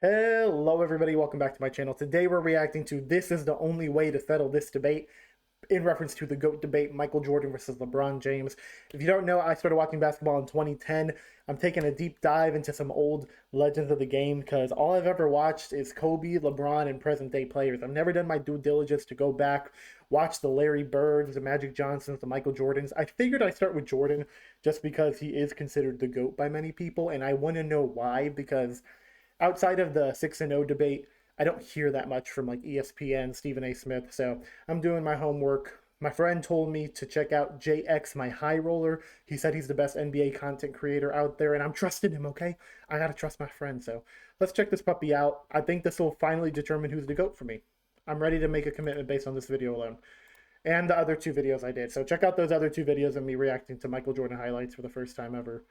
Hello everybody, welcome back to my channel. Today we're reacting to "This is the only way to settle this debate" in reference to the GOAT debate, Michael Jordan versus LeBron James. If you don't know, I started watching basketball in 2010. I'm taking a deep dive into some old legends of the game because all I've ever watched is Kobe, LeBron, and present day players. I've never done my due diligence to go back, watch the Larry Birds, the Magic Johnsons, the Michael Jordans. I figured I'd start with Jordan just because he is considered the GOAT by many people, and I want to know why, because outside of the 6-0 debate, I don't hear that much from like ESPN, Stephen A. Smith. So I'm doing my homework. My friend told me to check out JxmyHighroller. He said he's the best NBA content creator out there, and I'm trusting him, okay? I gotta trust my friend. So let's check this puppy out. I think this will finally determine who's the GOAT for me. I'm ready to make a commitment based on this video alone. And the other two videos I did. So check out those other two videos of me reacting to Michael Jordan highlights for the first time ever.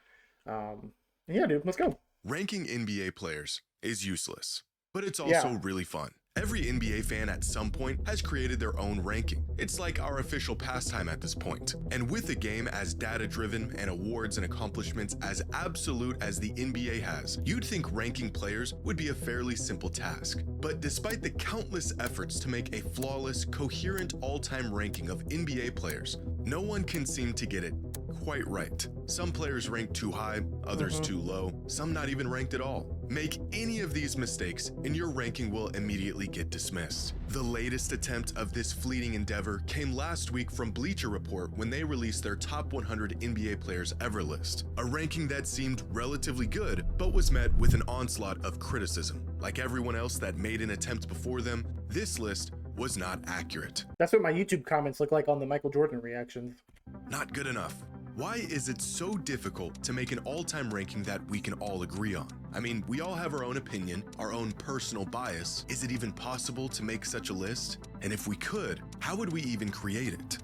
Yeah, dude, let's go. Ranking NBA players is useless, but it's also really fun. Every NBA fan at some point has created their own ranking. It's like our official pastime at this point. And with the game as data-driven and awards and accomplishments as absolute as the NBA has, you'd think ranking players would be a fairly simple task. But despite the countless efforts to make a flawless, coherent all-time ranking of NBA players, no one can seem to get it quite right. Some players rank too high, others too low, some not even ranked at all. Make any of these mistakes and your ranking will immediately get dismissed. The latest attempt of this fleeting endeavor came last week from Bleacher Report when they released their top 100 NBA players ever list, a ranking that seemed relatively good, but was met with an onslaught of criticism. Like everyone else that made an attempt before them, this list was not accurate. That's what my YouTube comments look like on the Michael Jordan reactions. Not good enough. Why is it so difficult to make an all-time ranking that we can all agree on? I mean, we all have our own opinion, our own personal bias. Is it even possible to make such a list? And if we could, how would we even create it?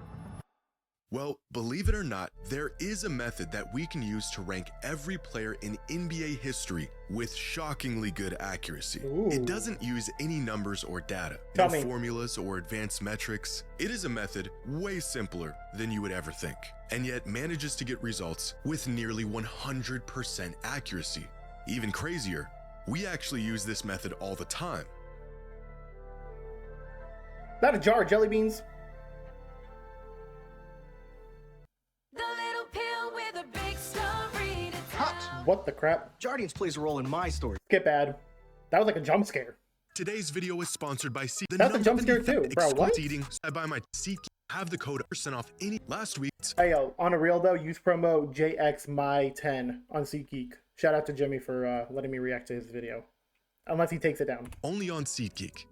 Well, believe it or not, there is a method that we can use to rank every player in NBA history with shockingly good accuracy. It doesn't use any numbers or data, no formulas or advanced metrics. It is a method way simpler than you would ever think, and yet manages to get results with nearly 100% accuracy. Even crazier, we actually use this method all the time. Not a jar of jelly beans. What the crap? Jardians plays a role in my story. Skip ad. That was like a jump scare. Today's video is sponsored by Seat. That's a jump scare too, bro. What? Eating. I buy my Seat. Have the code % off any last week. Hey yo, on a real though, use promo JxMy10 on SeatGeek. Shout out to Jimmy for letting me react to his video. Unless he takes it down. Only on SeatGeek.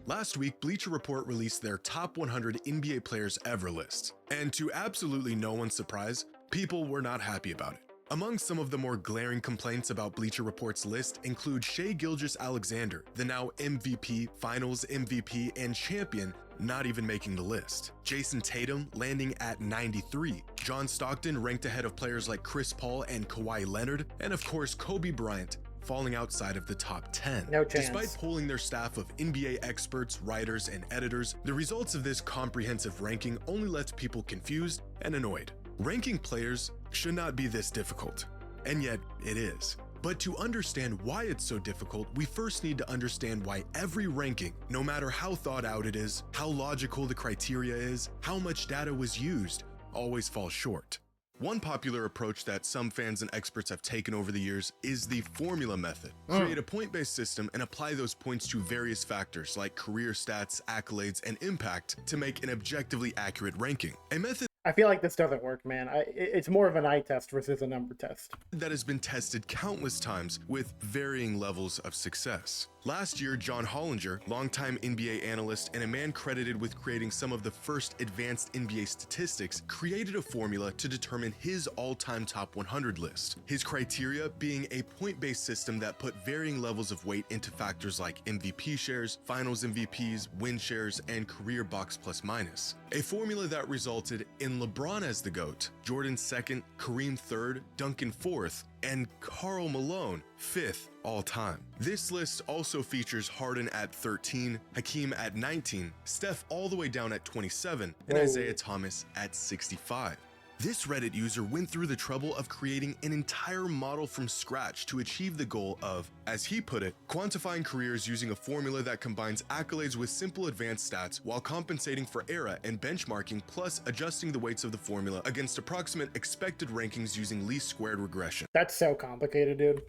Last week, Bleacher Report released their top 100 NBA players ever list. And to absolutely no one's surprise, people were not happy about it. Among some of the more glaring complaints about Bleacher Report's list include Shai Gilgeous-Alexander, the now MVP, Finals MVP, and champion, not even making the list. Jason Tatum landing at 93. John Stockton ranked ahead of players like Chris Paul and Kawhi Leonard, and of course Kobe Bryant, falling outside of the top 10. No chance. Despite polling their staff of NBA experts, writers, and editors, the results of this comprehensive ranking only left people confused and annoyed. Ranking players should not be this difficult, and yet it is. But to understand why it's so difficult, we first need to understand why every ranking, no matter how thought out it is, how logical the criteria is, how much data was used, always falls short. One popular approach that some fans and experts have taken over the years is the formula method. Create a point-based system and apply those points to various factors like career stats, accolades, and impact to make an objectively accurate ranking. A method I feel like this doesn't work, man. It's more of an eye test versus a number test. That has been tested countless times with varying levels of success. Last year, John Hollinger, longtime NBA analyst and a man credited with creating some of the first advanced NBA statistics, created a formula to determine his all-time top 100 list. His criteria being a point-based system that put varying levels of weight into factors like MVP shares, Finals MVPs, win shares, and career box plus minus. A formula that resulted in LeBron as the GOAT, Jordan second, Kareem third, Duncan fourth, and Karl Malone 5th all-time. This list also features Harden at 13, Hakeem at 19, Steph all the way down at 27, and Isaiah Thomas at 65. This Reddit user went through the trouble of creating an entire model from scratch to achieve the goal of, as he put it, quantifying careers using a formula that combines accolades with simple advanced stats while compensating for era and benchmarking, plus adjusting the weights of the formula against approximate expected rankings using least squared regression. That's so complicated, dude.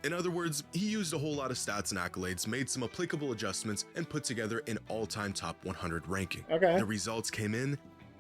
In other words, he used a whole lot of stats and accolades, made some applicable adjustments, and put together an all-time top 100 ranking. Okay. The results came in,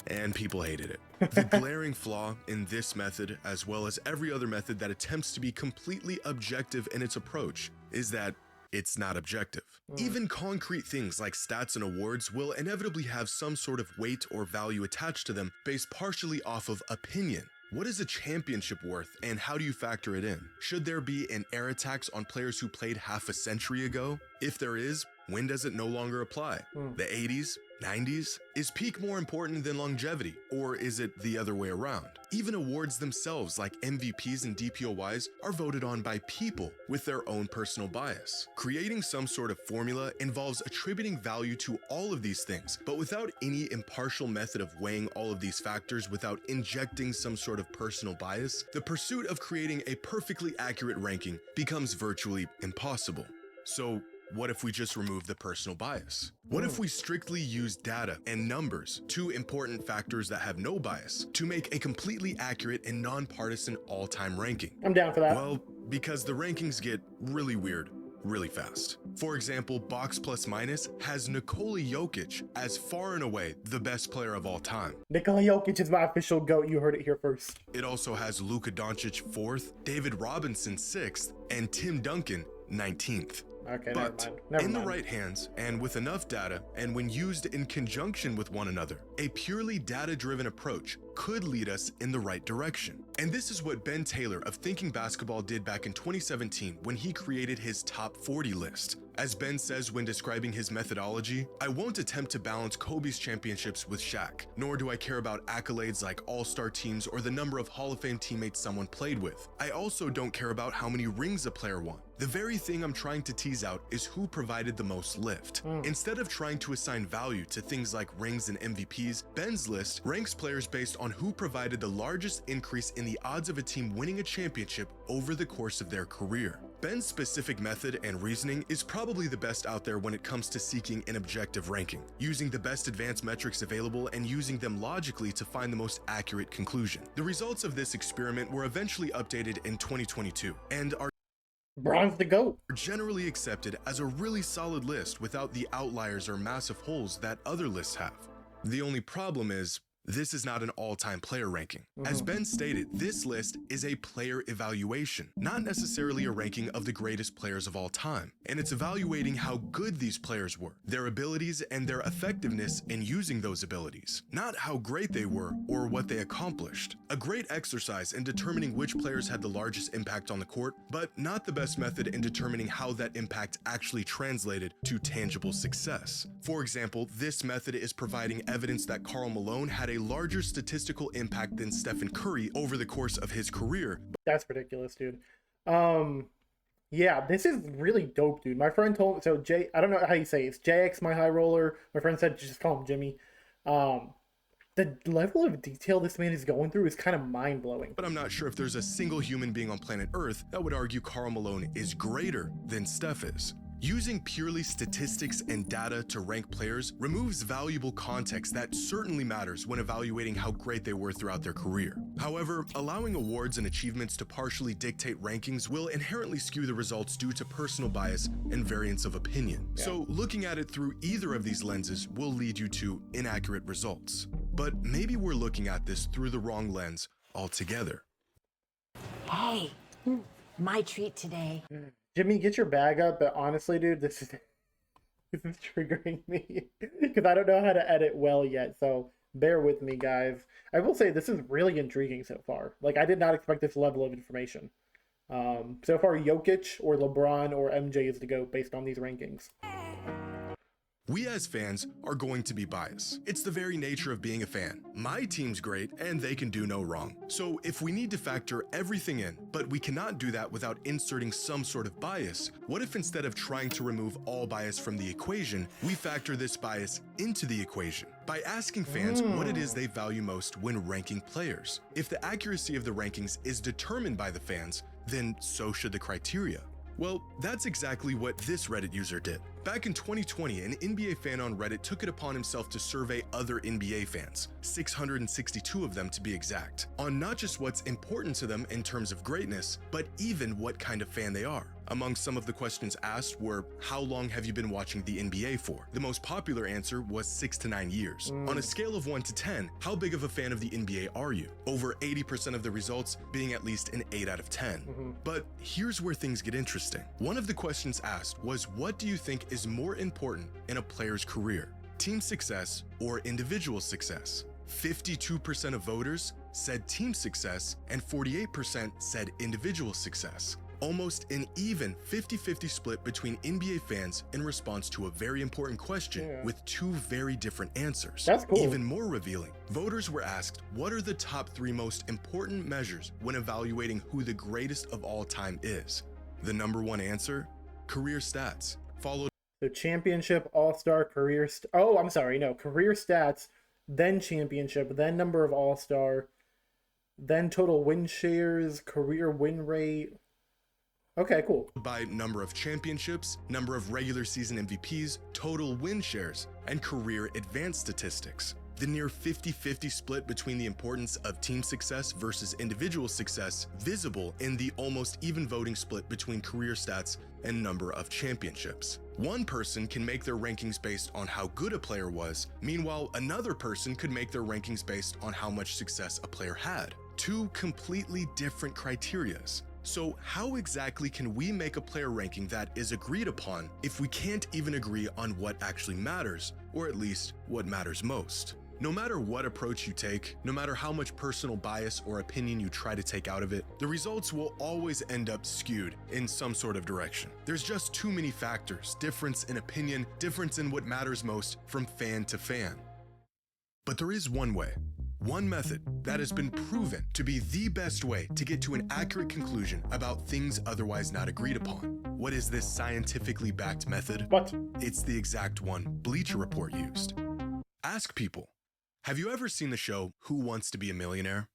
and people hated it. The glaring flaw in this method, as well as every other method that attempts to be completely objective in its approach, is that it's not objective. Even concrete things like stats and awards will inevitably have some sort of weight or value attached to them based partially off of opinion. What is a championship worth, and how do you factor it in? Should there be an era tax on players who played half a century ago? If there is, when does it no longer apply? The 80s? 90s? Is peak more important than longevity, or is it the other way around? Even awards themselves, like MVPs and DPOYs, are voted on by people with their own personal bias. Creating some sort of formula involves attributing value to all of these things, but without any impartial method of weighing all of these factors without injecting some sort of personal bias, the pursuit of creating a perfectly accurate ranking becomes virtually impossible. So, what if we just remove the personal bias? What if we strictly use data and numbers, two important factors that have no bias, to make a completely accurate and nonpartisan all-time ranking? I'm down for that. Well, because the rankings get really weird really fast. For example, Box Plus Minus has Nikola Jokic as far and away the best player of all time. Nikola Jokic is my official GOAT. You heard it here first. It also has Luka Doncic 4th, David Robinson 6th, and Tim Duncan 19th. Okay, But never in mind. the right hands and with enough data, and when used in conjunction with one another, a purely data-driven approach could lead us in the right direction. And this is what Ben Taylor of Thinking Basketball did back in 2017 when he created his top 40 list. As Ben says when describing his methodology, I won't attempt to balance Kobe's championships with Shaq, nor do I care about accolades like all-star teams or the number of Hall of Fame teammates someone played with. I also don't care about how many rings a player won. The very thing I'm trying to tease out is who provided the most lift. Instead of trying to assign value to things like rings and MVPs, Ben's list ranks players based on who provided the largest increase in the odds of a team winning a championship over the course of their career. Ben's specific method and reasoning is probably the best out there when it comes to seeking an objective ranking, using the best advanced metrics available and using them logically to find the most accurate conclusion. The results of this experiment were eventually updated in 2022 and are Bron's the GOAT. generally accepted as a really solid list without the outliers or massive holes that other lists have. The only problem is, this is not an all-time player ranking. As Ben stated, this list is a player evaluation, not necessarily a ranking of the greatest players of all time. And it's evaluating how good these players were, their abilities and their effectiveness in using those abilities, not how great they were or what they accomplished. A great exercise in determining which players had the largest impact on the court, but not the best method in determining how that impact actually translated to tangible success. For example, this method is providing evidence that Karl Malone had a larger statistical impact than Stephen Curry over the course of his career. That's ridiculous, dude. Yeah, this is really dope, dude. My friend told me, so I don't know how you say it. It's JxmyHighroller. My friend said just call him Jimmy. The level of detail this man is going through is kind of mind-blowing. But I'm not sure if there's a single human being on planet Earth that would argue Karl Malone is greater than Steph is. Using purely statistics and data to rank players removes valuable context that certainly matters when evaluating how great they were throughout their career. However, allowing awards and achievements to partially dictate rankings will inherently skew the results due to personal bias and variance of opinion. So looking at it through either of these lenses will lead you to inaccurate results. But maybe we're looking at this through the wrong lens altogether. Hey, my treat today. Jimmy, get your bag up, but honestly, dude, this is triggering me because I don't know how to edit well yet, so bear with me, guys. I will say this is really intriguing so far. Like, I did not expect this level of information. So far, Jokic or LeBron or MJ is the GOAT based on these rankings. We as fans are going to be biased. It's the very nature of being a fan. My team's great and they can do no wrong. So if we need to factor everything in, but we cannot do that without inserting some sort of bias, what if instead of trying to remove all bias from the equation, we factor this bias into the equation by asking fans what it is they value most when ranking players? If the accuracy of the rankings is determined by the fans, then so should the criteria. Well, that's exactly what this Reddit user did. Back in 2020, an NBA fan on Reddit took it upon himself to survey other NBA fans, 662 of them to be exact, on not just what's important to them in terms of greatness, but even what kind of fan they are. Among some of the questions asked were, how long have you been watching the NBA for? The most popular answer was 6 to 9 years. On a scale of 1 to 10, how big of a fan of the NBA are you? Over 80% of the results being at least an 8 out of 10. But here's where things get interesting. One of the questions asked was, what do you think is more important in a player's career? Team success or individual success? 52% of voters said team success and 48% said individual success. Almost an even 50-50 split between NBA fans in response to a very important question with two very different answers. That's cool. Even more revealing, voters were asked, what are the top 3 most important measures when evaluating who the greatest of all time is? The number 1 answer, career stats, followed So championship, all-star, career career stats, then championship, then number of all-star, then total win shares, career win rate. Okay, cool. by number of championships, number of regular season MVPs, total win shares, and career advanced statistics. The near 50-50 split between the importance of team success versus individual success visible in the almost even voting split between career stats and number of championships. One person can make their rankings based on how good a player was, meanwhile another person could make their rankings based on how much success a player had. Two completely different criterias. So how exactly can we make a player ranking that is agreed upon if we can't even agree on what actually matters, or at least what matters most? No matter what approach you take, no matter how much personal bias or opinion you try to take out of it, the results will always end up skewed in some sort of direction. There's just too many factors, difference in opinion, difference in what matters most from fan to fan. But there is one way, one method that has been proven to be the best way to get to an accurate conclusion about things otherwise not agreed upon. What is this scientifically backed method? What? It's the exact one Bleacher Report used. Ask people, have you ever seen the show Who Wants to Be a Millionaire?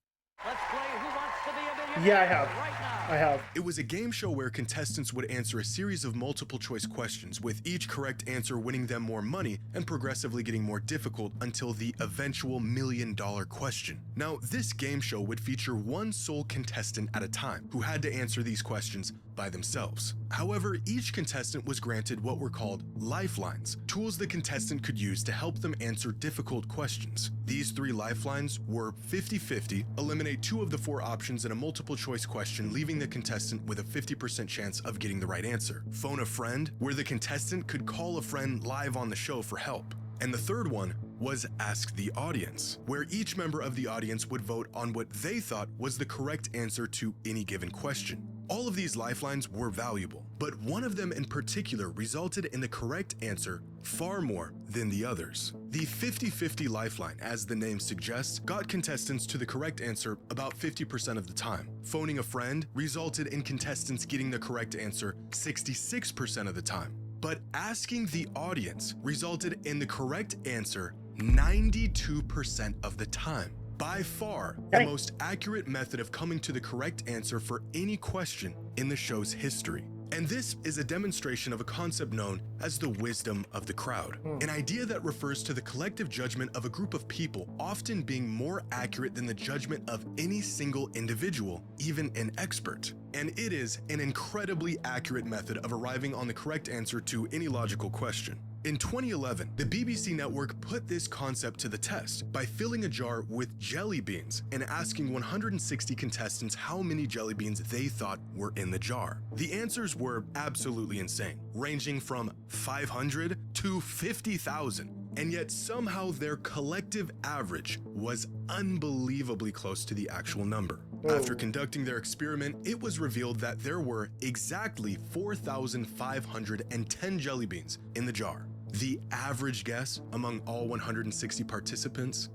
Let's play Who Wants to Be a Millionaire? Yeah, I have. Right now. I have. It was a game show where contestants would answer a series of multiple choice questions, with each correct answer winning them more money and progressively getting more difficult until the eventual $1 million question. Now, this game show would feature one sole contestant at a time who had to answer these questions by themselves. However, each contestant was granted what were called lifelines, tools the contestant could use to help them answer difficult questions. These 3 lifelines were 50-50, eliminate 2 of the 4 options in a multiple choice question, leaving the contestant with a 50% chance of getting the right answer. Phone a friend, where the contestant could call a friend live on the show for help. And the third one was Ask the Audience, where each member of the audience would vote on what they thought was the correct answer to any given question. All of these lifelines were valuable, but one of them in particular resulted in the correct answer far more than the others. The 50-50 lifeline, as the name suggests, got contestants to the correct answer about 50% of the time. Phoning a friend resulted in contestants getting the correct answer 66% of the time. But asking the audience resulted in the correct answer 92% of the time. By far, the most accurate method of coming to the correct answer for any question in the show's history. And this is a demonstration of a concept known as the wisdom of the crowd, an idea that refers to the collective judgment of a group of people often being more accurate than the judgment of any single individual, even an expert. And it is an incredibly accurate method of arriving on the correct answer to any logical question. In 2011, the BBC network put this concept to the test by filling a jar with jelly beans and asking 160 contestants how many jelly beans they thought were in the jar. The answers were absolutely insane, ranging from 500 to 50,000. And yet somehow their collective average was unbelievably close to the actual number. After conducting their experiment, it was revealed that there were exactly 4,510 jelly beans in the jar. The average guess among all 160 participants,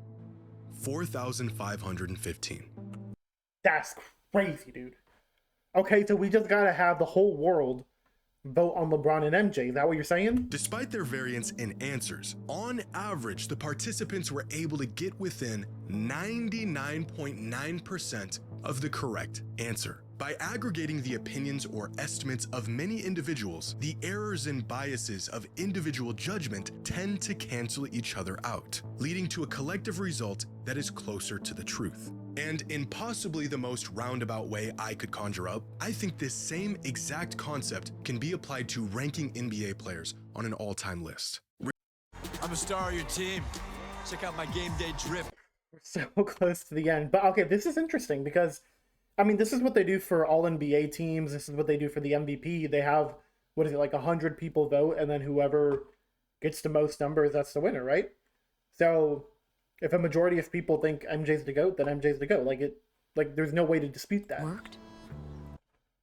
4,515. That's crazy, dude. Okay, so we just gotta have the whole world vote on LeBron and MJ. Is that what you're saying? Despite their variance in answers, on average, the participants were able to get within 99.9% of the correct answer. By aggregating the opinions or estimates of many individuals, the errors and biases of individual judgment tend to cancel each other out, leading to a collective result that is closer to the truth. And in possibly the most roundabout way I could conjure up, I think this same exact concept can be applied to ranking NBA players on an all-time list. I'm a star of your team. Check out my game day drip. We're so close to the end. But okay, this is interesting because, I mean, this is what they do for all NBA teams. This is what they do for the MVP. They have, what is it, like 100 people vote, and then whoever gets the most numbers, that's the winner, right? So if a majority of people think MJ's the GOAT, then MJ's the GOAT. Like there's no way to dispute that. Worked?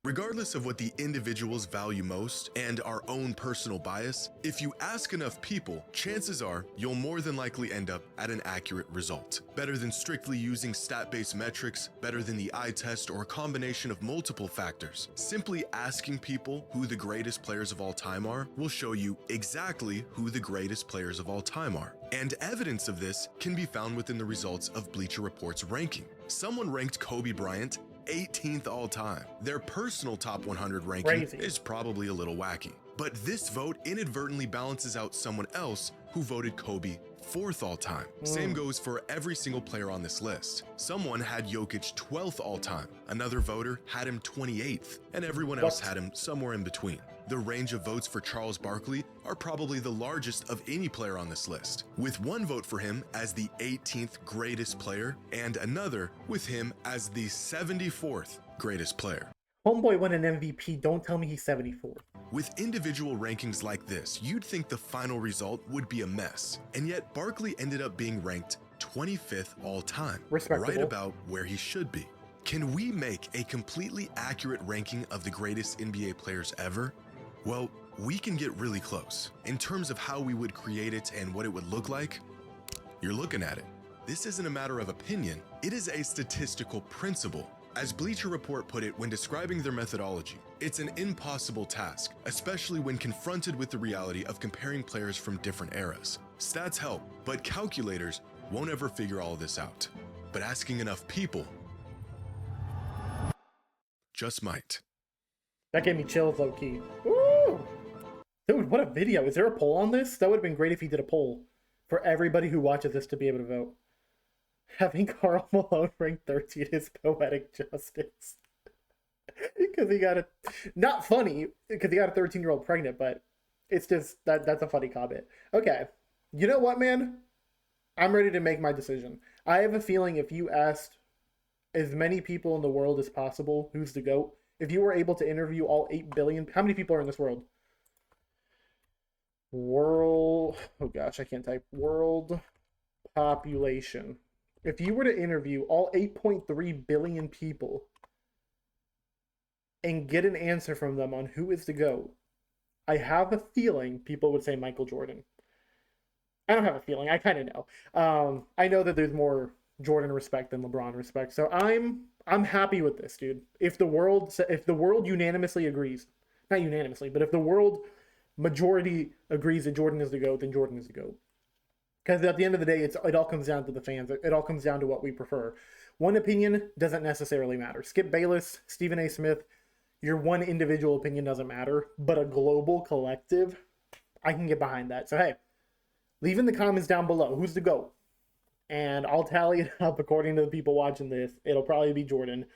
Regardless of what the individuals value most and our own personal bias, if you ask enough people, chances are you'll more than likely end up at an accurate result. Better than strictly using stat-based metrics, better than the eye test or a combination of multiple factors. Simply asking people who the greatest players of all time are will show you exactly who the greatest players of all time are. And evidence of this can be found within the results of Bleacher Report's ranking. Someone ranked Kobe Bryant 18th all time. Their personal top 100 ranking is probably a little wacky, but this vote inadvertently balances out someone else who voted Kobe 4th all time. Same goes for every single player on this list. Someone had Jokic 12th all time, another voter had him 28th, and everyone else had him somewhere in between. The range of votes for Charles Barkley are probably the largest of any player on this list, with one vote for him as the 18th greatest player and another with him as the 74th greatest player. Homeboy won an MVP, don't tell me he's 74th. With individual rankings like this, you'd think the final result would be a mess, and yet Barkley ended up being ranked 25th all time, right about where he should be. Can we make a completely accurate ranking of the greatest NBA players ever? Well, we can get really close. In terms of how we would create it and what it would look like, you're looking at it. This isn't a matter of opinion, it is a statistical principle. As Bleacher Report put it when describing their methodology, it's an impossible task, especially when confronted with the reality of comparing players from different eras. Stats help, but calculators won't ever figure all of this out. But asking enough people just might. That gave me chills, low-key. Woo! Dude, what a video. Is there a poll on this? That would have been great if he did a poll for everybody who watches this to be able to vote. Having Karl Malone ranked 13 is poetic justice. Because he got a... Not funny, because he got a 13-year-old pregnant, but it's just... That's a funny comment. Okay. You know what, man? I'm ready to make my decision. I have a feeling if you asked as many people in the world as possible who's the GOAT, if you were able to interview all 8 billion... How many people are in this world? World... Oh gosh, I can't type. World population. If you were to interview all 8.3 billion people and get an answer from them on who is the GOAT, I have a feeling people would say Michael Jordan. I don't have a feeling. I kind of know. I know that there's more Jordan respect than LeBron respect. So I'm happy with this, dude. If the world unanimously agrees, not unanimously, but if the world majority agrees that Jordan is the GOAT, then Jordan is the GOAT. Because at the end of the day, it all comes down to the fans. It all comes down to what we prefer. One opinion doesn't necessarily matter. Skip Bayless, Stephen A. Smith, your one individual opinion doesn't matter. But a global collective, I can get behind that. So hey, leave in the comments down below. Who's the GOAT? And I'll tally it up according to the people watching this. It'll probably be Jordan.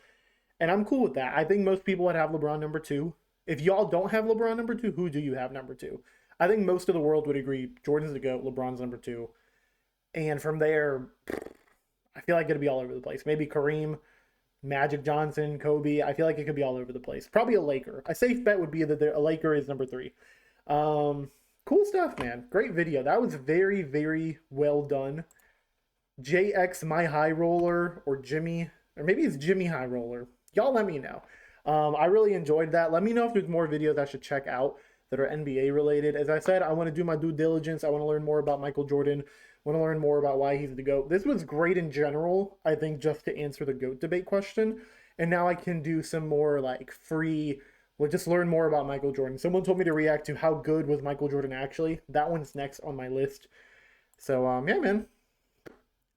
And I'm cool with that. I think most people would have LeBron number 2. If y'all don't have LeBron number 2, who do you have number 2? I think most of the world would agree Jordan's the GOAT, LeBron's number 2. And from there, I feel like it'll be all over the place. Maybe Kareem, Magic Johnson, Kobe. I feel like it could be all over the place. Probably a Laker. A safe bet would be that a Laker is number 3. Cool stuff, man. Great video. That was very, very well done. JxmyHighroller or Jimmy, or maybe it's JxmyHighroller. Y'all let me know. I really enjoyed that. Let me know if there's more videos I should check out. that are NBA related. As I said, I want to do my due diligence. I want to learn more about Michael Jordan. I want to learn more about why he's the GOAT. This was great in general, I think, just to answer the GOAT debate question. And now I can do some more like free, well, just learn more about Michael Jordan. Someone told me to react to how good was Michael Jordan actually. That one's next on my list. So, yeah, man.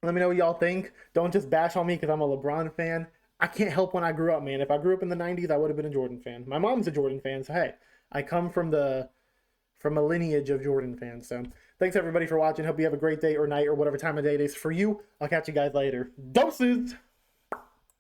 Let me know what y'all think. Don't just bash on me because I'm a LeBron fan. I can't help when I grew up, man. If I grew up in the 90s, I would have been a Jordan fan. My mom's a Jordan fan, so hey, I come from a lineage of Jordan fans. So thanks everybody for watching. Hope you have a great day or night or whatever time of day it is for you. I'll catch you guys later. Doses!